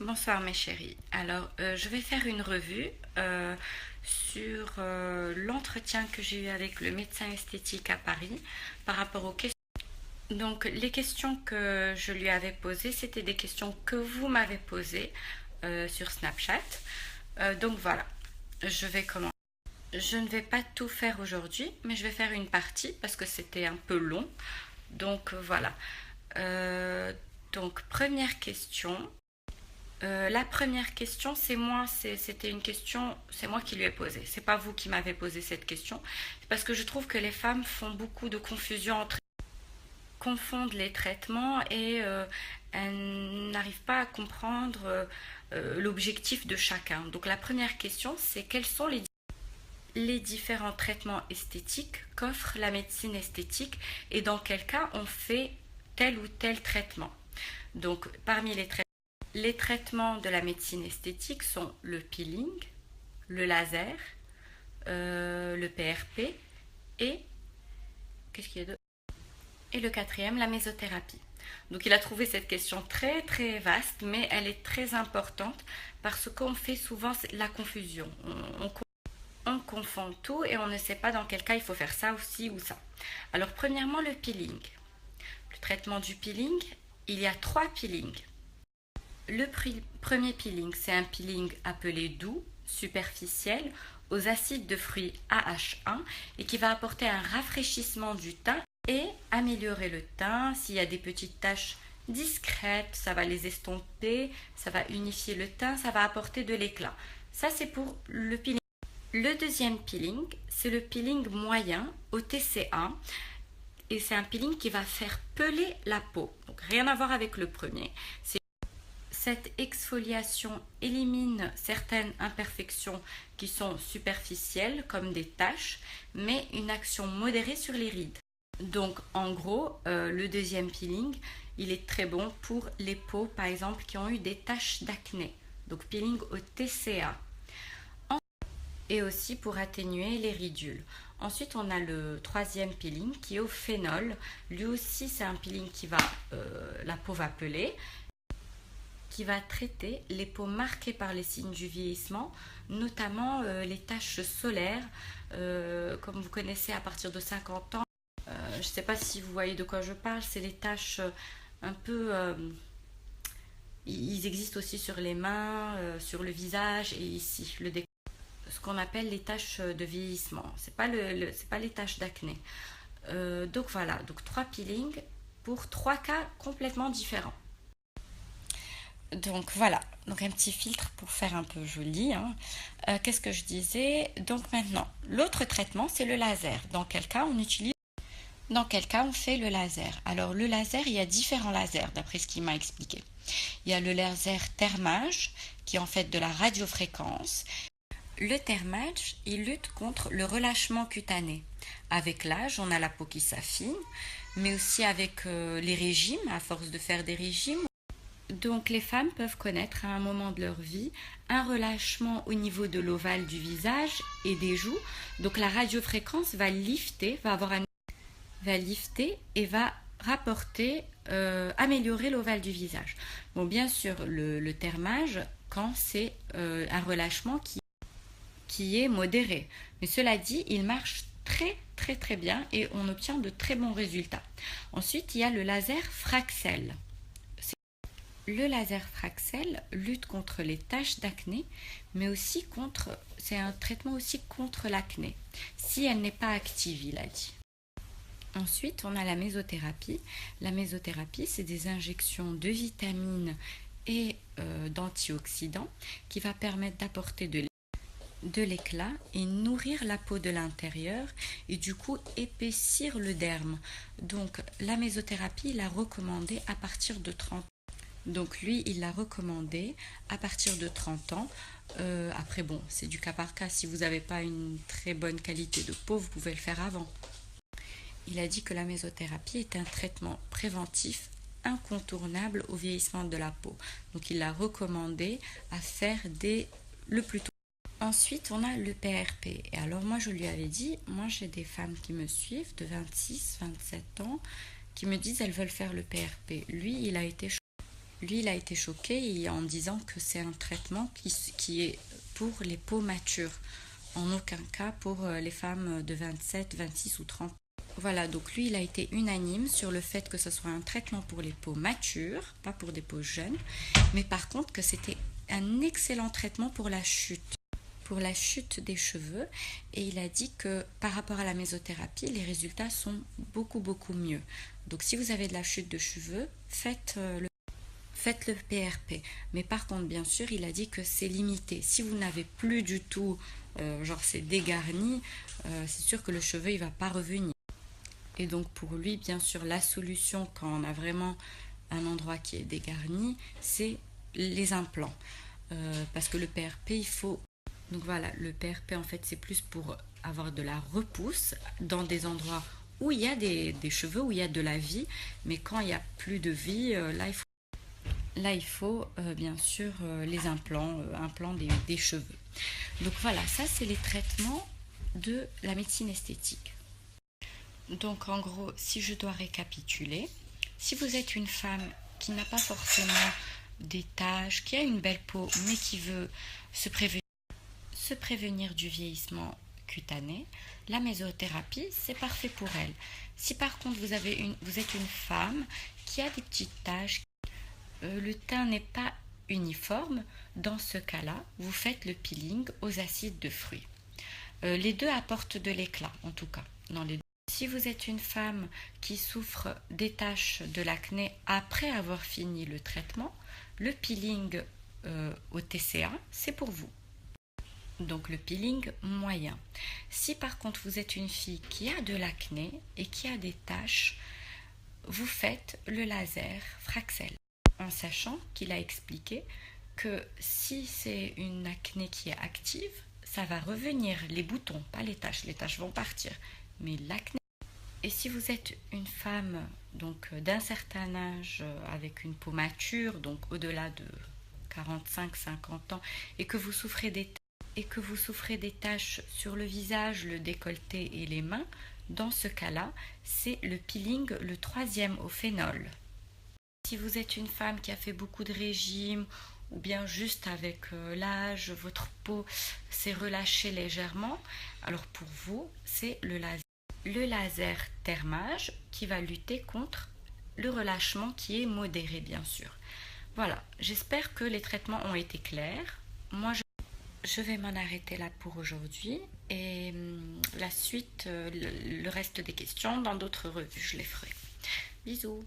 Bonsoir mes chéris. Alors, je vais faire une revue sur l'entretien que j'ai eu avec le médecin esthétique à Paris par rapport aux questions. Donc, les questions que je lui avais posées, c'était des questions que vous m'avez posées sur Snapchat. Donc voilà, je vais commencer. Je ne vais pas tout faire aujourd'hui, mais je vais faire une partie parce que c'était un peu long. Donc voilà. Euh, donc, première question. La première question, c'était une question, c'est moi qui lui ai posée. C'est pas vous qui m'avez posé cette question. C'est parce que je trouve que les femmes font beaucoup de confusion entre confondent les traitements et elles n'arrivent pas à comprendre l'objectif de chacun. Donc la première question, c'est quels sont les différents traitements esthétiques qu'offre la médecine esthétique et dans quel cas on fait tel ou tel traitement. Donc parmi les traitements de la médecine esthétique sont le peeling, le laser, le PRP et qu'est-ce qu'il y a d'autre? Et le quatrième, la mésothérapie. Donc il a trouvé cette question très très vaste, mais elle est très importante parce qu'on fait souvent la confusion. On confond tout et on ne sait pas dans quel cas il faut faire ça aussi ou ça. Alors premièrement, le peeling. Le traitement du peeling, il y a 3 peelings. Le premier peeling, c'est un peeling appelé doux, superficiel, aux acides de fruits AH1 et qui va apporter un rafraîchissement du teint et améliorer le teint. S'il y a des petites taches discrètes, ça va les estomper, ça va unifier le teint, ça va apporter de l'éclat. Ça, c'est pour le peeling. Le deuxième peeling, c'est le peeling moyen au TCA et c'est un peeling qui va faire peler la peau. Donc rien à voir avec le premier. Cette exfoliation élimine certaines imperfections qui sont superficielles, comme des taches, mais une action modérée sur les rides. Donc, en gros, le deuxième peeling, il est très bon pour les peaux, par exemple, qui ont eu des taches d'acné. Donc, peeling au TCA. Et aussi pour atténuer les ridules. Ensuite, on a le troisième peeling qui est au phénol. Lui aussi, c'est un peeling qui va, la peau va peler, qui va traiter les peaux marquées par les signes du vieillissement, notamment les taches solaires, comme vous connaissez à partir de 50 ans. Je ne sais pas si vous voyez de quoi je parle, c'est les taches un peu... ils existent aussi sur les mains, sur le visage et ici, ce qu'on appelle les taches de vieillissement. C'est pas les taches d'acné. Donc voilà, donc 3 peelings pour 3 cas complètement différents. Donc voilà, donc un petit filtre pour faire un peu joli. Hein. Qu'est-ce que je disais? Donc maintenant, l'autre traitement, c'est le laser. Dans quel cas on fait le laser? Alors le laser, il y a différents lasers, d'après ce qu'il m'a expliqué. Il y a le laser thermage, qui est en fait de la radiofréquence. Le thermage, il lutte contre le relâchement cutané. Avec l'âge, on a la peau qui s'affine, mais aussi avec les régimes, à force de faire des régimes. Donc les femmes peuvent connaître à un moment de leur vie un relâchement au niveau de l'ovale du visage et des joues. Donc la radiofréquence va lifter, va lifter et va rapporter, améliorer l'ovale du visage. Bon, bien sûr, le thermage, quand c'est un relâchement qui est modéré. Mais cela dit, il marche très très très bien et on obtient de très bons résultats. Ensuite, il y a le laser Fraxel. Le laser Fraxel lutte contre les taches d'acné, mais aussi c'est un traitement aussi contre l'acné, si elle n'est pas active, il a dit. Ensuite, on a la mésothérapie. La mésothérapie, c'est des injections de vitamines et d'antioxydants qui va permettre d'apporter de l'éclat et nourrir la peau de l'intérieur et du coup épaissir le derme. Donc la mésothérapie, il a recommandé à partir de 30 ans. Donc lui, il l'a recommandé à partir de 30 ans. Après, bon, c'est du cas par cas. Si vous n'avez pas une très bonne qualité de peau, vous pouvez le faire avant. Il a dit que la mésothérapie est un traitement préventif incontournable au vieillissement de la peau. Donc il l'a recommandé à faire le plus tôt. Ensuite, on a le PRP. Et alors moi, je lui avais dit, moi j'ai des femmes qui me suivent de 26, 27 ans, qui me disent elles veulent faire le PRP. Lui, lui, il a été choqué en disant que c'est un traitement qui est pour les peaux matures. En aucun cas pour les femmes de 27, 26 ou 30. Voilà, donc lui, il a été unanime sur le fait que ce soit un traitement pour les peaux matures, pas pour des peaux jeunes, mais par contre que c'était un excellent traitement pour la chute des cheveux. Et il a dit que par rapport à la mésothérapie, les résultats sont beaucoup mieux. Donc si vous avez de la chute de cheveux, faites le PRP. Mais par contre, bien sûr, il a dit que c'est limité. Si vous n'avez plus du tout, genre c'est dégarni, c'est sûr que le cheveu, il va pas revenir. Et donc pour lui, bien sûr, la solution quand on a vraiment un endroit qui est dégarni, c'est les implants. Parce que le PRP, il faut... Donc voilà, le PRP, en fait, c'est plus pour avoir de la repousse dans des endroits où il y a des cheveux, où il y a de la vie. Mais quand il n'y a plus de vie, là, il faut bien sûr les implants des cheveux. Donc voilà, ça, c'est les traitements de la médecine esthétique. Donc en gros, si je dois récapituler, si vous êtes une femme qui n'a pas forcément des taches, qui a une belle peau, mais qui veut se prévenir du vieillissement cutané, la mésothérapie, c'est parfait pour elle. Si par contre vous êtes une femme qui a des petites taches, le teint n'est pas uniforme, dans ce cas-là, vous faites le peeling aux acides de fruits. Les deux apportent de l'éclat, en tout cas, dans les deux. Si vous êtes une femme qui souffre des taches de l'acné après avoir fini le traitement, le peeling au TCA, c'est pour vous. Donc le peeling moyen. Si par contre vous êtes une fille qui a de l'acné et qui a des taches, vous faites le laser Fraxel. En sachant qu'il a expliqué que si c'est une acné qui est active, ça va revenir, les boutons, pas les taches vont partir, mais l'acné. Et si vous êtes une femme donc d'un certain âge avec une peau mature, donc au-delà de 45-50 ans, et que vous souffrez des taches sur le visage, le décolleté et les mains, dans ce cas-là, c'est le peeling le 3e au phénol. Si vous êtes une femme qui a fait beaucoup de régimes ou bien juste avec l'âge, votre peau s'est relâchée légèrement, alors pour vous, c'est le laser thermage qui va lutter contre le relâchement qui est modéré, bien sûr. Voilà, j'espère que les traitements ont été clairs. Moi, je vais m'en arrêter là pour aujourd'hui et la suite, le reste des questions, dans d'autres revues, je les ferai. Bisous.